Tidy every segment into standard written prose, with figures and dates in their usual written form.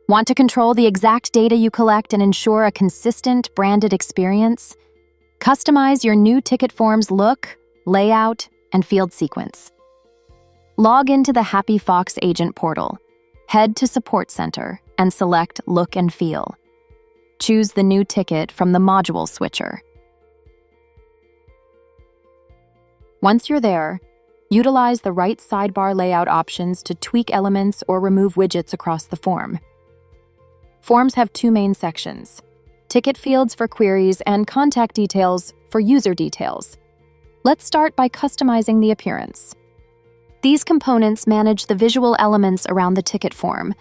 Want to control the exact data you collect and ensure a consistent, branded experience? Customize your new ticket form's look, layout, and field sequence. Log into the HappyFox Agent portal. Head to Support Center and select Look and Feel. Choose the new ticket from the module switcher. Once you're there, utilize the right sidebar layout options to tweak elements or remove widgets across the form. Forms have two main sections: ticket fields for queries and contact details for user details. Let's start by customizing the appearance. These components manage the visual elements around the ticket form.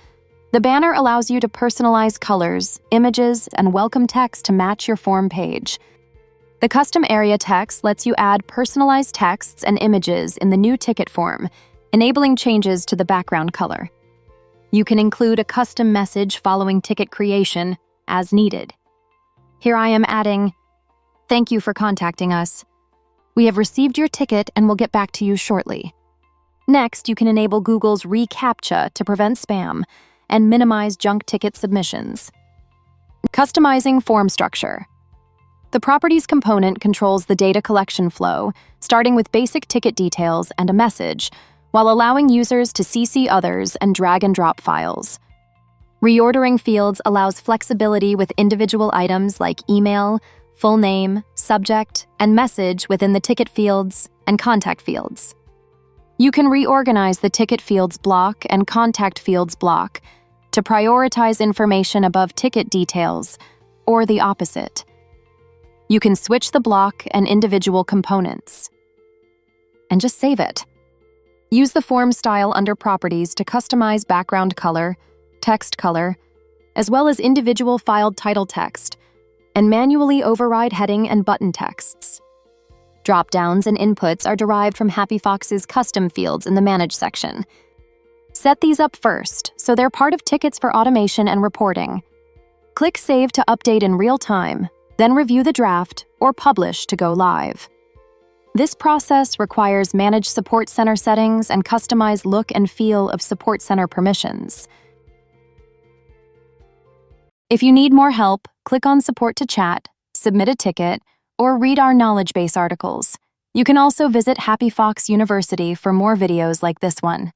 The banner allows you to personalize colors, images, and welcome text to match your form page. The custom area text lets you add personalized texts and images in the new ticket form, enabling changes to the background color. You can include a custom message following ticket creation as needed. Here I am adding, "Thank you for contacting us. We have received your ticket and will get back to you shortly." Next, you can enable Google's reCAPTCHA to prevent spam and minimize junk ticket submissions. Customizing form structure. The Properties component controls the data collection flow, starting with basic ticket details and a message, while allowing users to CC others and drag and drop files. Reordering fields allows flexibility with individual items like email, full name, subject, and message within the ticket fields and contact fields. You can reorganize the ticket fields block and contact fields block to prioritize information above ticket details, or the opposite. You can switch the block and individual components. And just save it. Use the form style under Properties to customize background color, text color, as well as individual filed title text, and manually override heading and button texts. Drop-downs and inputs are derived from HappyFox's custom fields in the Manage section. Set these up first, so they're part of tickets for automation and reporting. Click Save to update in real time, then review the draft or publish to go live. This process requires Manage Support Center settings and customized look and feel of Support Center permissions. If you need more help, click on Support to chat, submit a ticket, or read our knowledge base articles. You can also visit HappyFox University for more videos like this one.